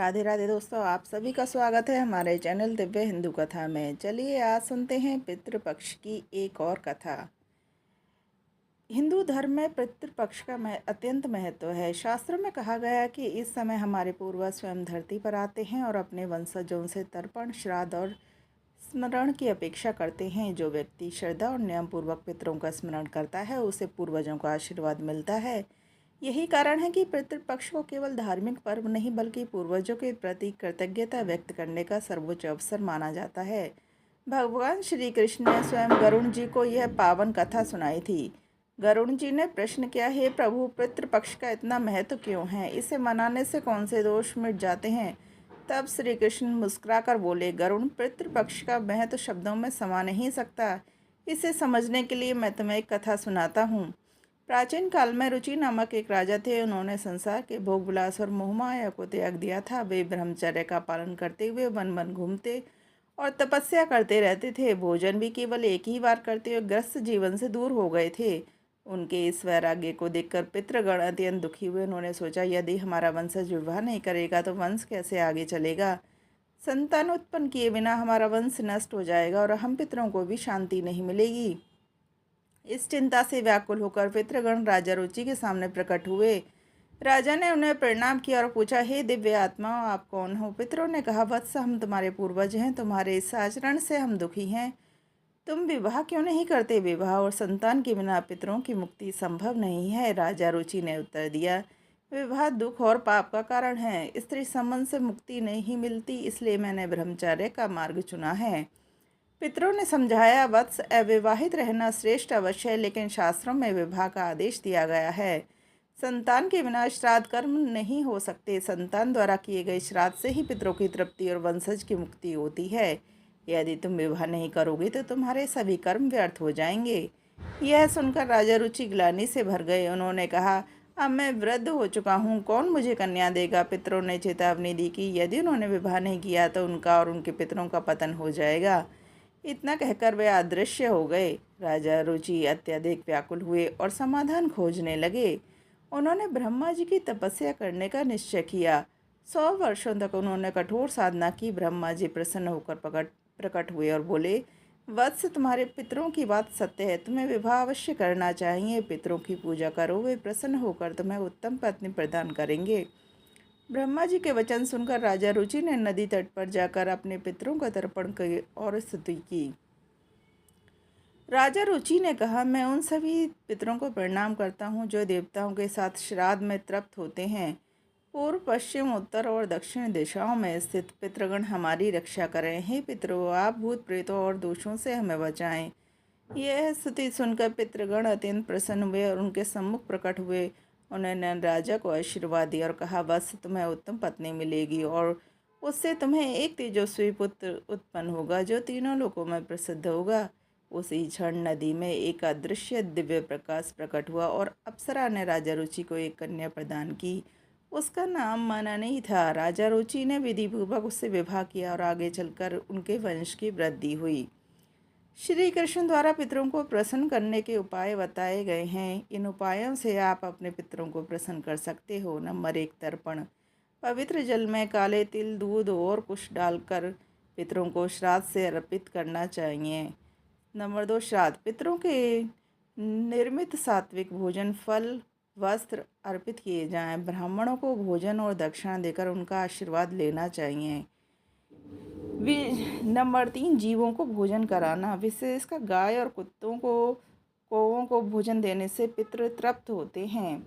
राधे राधे दोस्तों, आप सभी का स्वागत है हमारे चैनल दिव्य हिंदू कथा में। चलिए आज सुनते हैं पितृपक्ष की एक और कथा। हिंदू धर्म में पितृपक्ष का अत्यंत महत्व है। शास्त्रों में कहा गया है कि इस समय हमारे पूर्वज स्वयं धरती पर आते हैं और अपने वंशजों से तर्पण, श्राद्ध और स्मरण की अपेक्षा करते हैं। जो व्यक्ति श्रद्धा और नियम पूर्वक पितरों का स्मरण करता है उसे पूर्वजों का आशीर्वाद मिलता है। यही कारण है कि पितृपक्ष को केवल धार्मिक पर्व नहीं बल्कि पूर्वजों के प्रति कृतज्ञता व्यक्त करने का सर्वोच्च अवसर माना जाता है। भगवान श्री कृष्ण ने स्वयं गरुण जी को यह पावन कथा सुनाई थी। गरुण जी ने प्रश्न किया, हे प्रभु, पितृपक्ष का इतना महत्व क्यों है? इसे मनाने से कौन से दोष मिट जाते हैं? तब श्री कृष्ण मुस्कुराकर बोले, गरुण, पितृपक्ष का महत्व शब्दों में समा नहीं सकता। इसे समझने के लिए मैं तुम्हें एक कथा सुनाता हूँ। प्राचीन काल में रुचि नामक एक राजा थे। उन्होंने संसार के भोग विलास और मोहमाया को त्याग दिया था। वे ब्रह्मचर्य का पालन करते हुए वन वन घूमते और तपस्या करते रहते थे। भोजन भी केवल एक ही बार करते हुए ग्रस्त जीवन से दूर हो गए थे। उनके इस वैराग्य को देखकर पितृगण अत्यंत दुखी हुए। उन्होंने सोचा, यदि हमारा वंशज विवाह नहीं करेगा तो वंश कैसे आगे चलेगा? संतान उत्पन्न किए बिना हमारा वंश नष्ट हो जाएगा और हम पितरों को भी शांति नहीं मिलेगी। इस चिंता से व्याकुल होकर पितृगण राजा रुचि के सामने प्रकट हुए। राजा ने उन्हें प्रणाम किया और पूछा, हे दिव्य आत्मा, आप कौन हो? पितरों ने कहा, वत्स, हम तुम्हारे पूर्वज हैं। तुम्हारे इस आचरण से हम दुखी हैं। तुम विवाह क्यों नहीं करते? विवाह और संतान के बिना पितरों की मुक्ति संभव नहीं है। राजा रुचि ने उत्तर दिया, विवाह दुख और पाप का कारण है। स्त्री संबंध से मुक्ति नहीं मिलती, इसलिए मैंने ब्रह्मचर्य का मार्ग चुना है। पितरों ने समझाया, वत्स, अविवाहित रहना श्रेष्ठ अवश्य है, लेकिन शास्त्रों में विवाह का आदेश दिया गया है। संतान के बिना श्राद्ध कर्म नहीं हो सकते। संतान द्वारा किए गए श्राद्ध से ही पितरों की तृप्ति और वंशज की मुक्ति होती है। यदि तुम विवाह नहीं करोगे तो तुम्हारे सभी कर्म व्यर्थ हो जाएंगे। यह सुनकर राजा रुचि ग्लानि से भर गए। उन्होंने कहा, अब मैं वृद्ध हो चुका हूँ, कौन मुझे कन्या देगा? पितरों ने चेतावनी दी कि यदि उन्होंने विवाह नहीं किया तो उनका और उनके पितरों का पतन हो जाएगा। इतना कहकर वे अदृश्य हो गए। राजा रुचि अत्यधिक व्याकुल हुए और समाधान खोजने लगे। उन्होंने ब्रह्मा जी की तपस्या करने का निश्चय किया। 100 वर्षों तक उन्होंने कठोर साधना की। ब्रह्मा जी प्रसन्न होकर प्रकट हुए और बोले, वत्स, तुम्हारे पितरों की बात सत्य है। तुम्हें विवाह अवश्य करना चाहिए। पितरों की पूजा करो, वे प्रसन्न होकर तुम्हें उत्तम पत्नी प्रदान करेंगे। ब्रह्मा जी के वचन सुनकर राजा रुचि ने नदी तट पर जाकर अपने पितरों का तर्पण की और स्तुति की। राजा रुचि ने कहा, मैं उन सभी पितरों को प्रणाम करता हूँ जो देवताओं के साथ श्राद्ध में तृप्त होते हैं। पूर्व, पश्चिम, उत्तर और दक्षिण दिशाओं में स्थित पितृगण हमारी रक्षा करें। हे पितरों, आप भूत प्रेतों और दोषों से हमें बचाएं। यह स्तुति सुनकर पितृगण अत्यंत प्रसन्न हुए और उनके सम्मुख प्रकट हुए। उन्होंने राजा को आशीर्वाद दिया और कहा, बस, तुम्हें उत्तम पत्नी मिलेगी और उससे तुम्हें एक तेजस्वी पुत्र उत्पन्न होगा जो तीनों लोकों में प्रसिद्ध होगा। उसी क्षण नदी में एक अदृश्य दिव्य प्रकाश प्रकट हुआ और अप्सरा ने राजा रुचि को एक कन्या प्रदान की। उसका नाम माना नहीं था। राजा रुचि ने विधिपूर्वक उससे विवाह किया और आगे चलकर उनके वंश की वृद्धि हुई। श्री कृष्ण द्वारा पितरों को प्रसन्न करने के उपाय बताए गए हैं। इन उपायों से आप अपने पितरों को प्रसन्न कर सकते हो। नंबर 1, तर्पण। पवित्र जल में काले तिल, दूध और कुश डालकर पितरों को श्राद्ध से अर्पित करना चाहिए। नंबर 2, श्राद्ध। पितरों के निर्मित सात्विक भोजन, फल, वस्त्र अर्पित किए जाएं। ब्राह्मणों को भोजन और दक्षिणा देकर उनका आशीर्वाद लेना चाहिए। नंबर 3, जीवों को भोजन कराना। विशेषकर गाय और कुत्तों को, कौवों को भोजन देने से पितृ तृप्त होते हैं।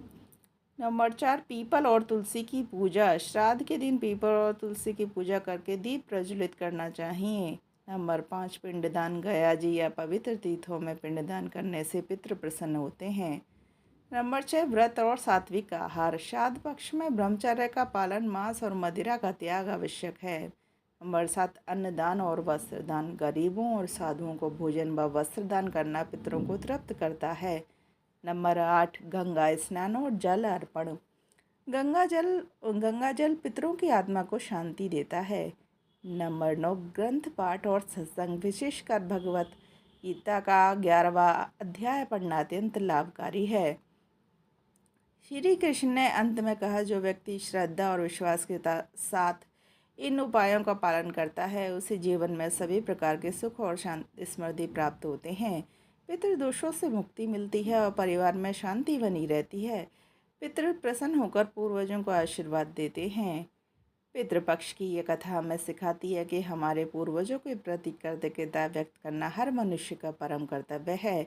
नंबर 4, पीपल और तुलसी की पूजा। श्राद्ध के दिन पीपल और तुलसी की पूजा करके दीप प्रज्वलित करना चाहिए। नंबर 5, पिंडदान। गया जी या पवित्र तीर्थों में पिंडदान करने से पितृ प्रसन्न होते हैं। नंबर 6, व्रत और सात्विक आहार। श्राद्ध पक्ष में ब्रह्मचर्य का पालन, मांस और मदिरा का त्याग आवश्यक है। नंबर 7, अन्नदान और वस्त्र दान। गरीबों और साधुओं को भोजन व वस्त्र दान करना पितरों को तृप्त करता है। नंबर 8, गंगा स्नान और जल अर्पण। गंगा जल पितरों की आत्मा को शांति देता है। नंबर 9, ग्रंथ पाठ और सत्संग। विशेषकर भगवत गीता का 11वां अध्याय पढ़ना अत्यंत लाभकारी है। श्री कृष्ण ने अंत में कहा, जो व्यक्ति श्रद्धा और विश्वास के साथ इन उपायों का पालन करता है उसे जीवन में सभी प्रकार के सुख और शांति समृद्धि प्राप्त होते हैं। पितृदोषों से मुक्ति मिलती है और परिवार में शांति बनी रहती है। पितृ प्रसन्न होकर पूर्वजों को आशीर्वाद देते हैं। पितृपक्ष की ये कथा हमें सिखाती है कि हमारे पूर्वजों के प्रति कृतज्ञता व्यक्त करना हर मनुष्य का परम कर्तव्य है।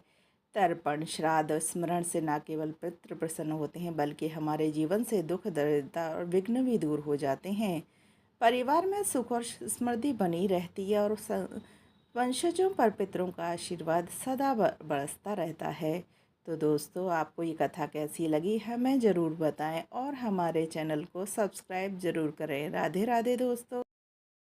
तर्पण, श्राद्ध और स्मरण से न केवल पितृ प्रसन्न होते हैं बल्कि हमारे जीवन से दुख, दरिद्रता और विघ्न भी दूर हो जाते हैं। परिवार में सुख और समृद्धि बनी रहती है और वंशजों पर पितरों का आशीर्वाद सदा बरसता रहता है। तो दोस्तों, आपको ये कथा कैसी लगी हमें ज़रूर बताएं और हमारे चैनल को सब्सक्राइब ज़रूर करें। राधे राधे दोस्तों।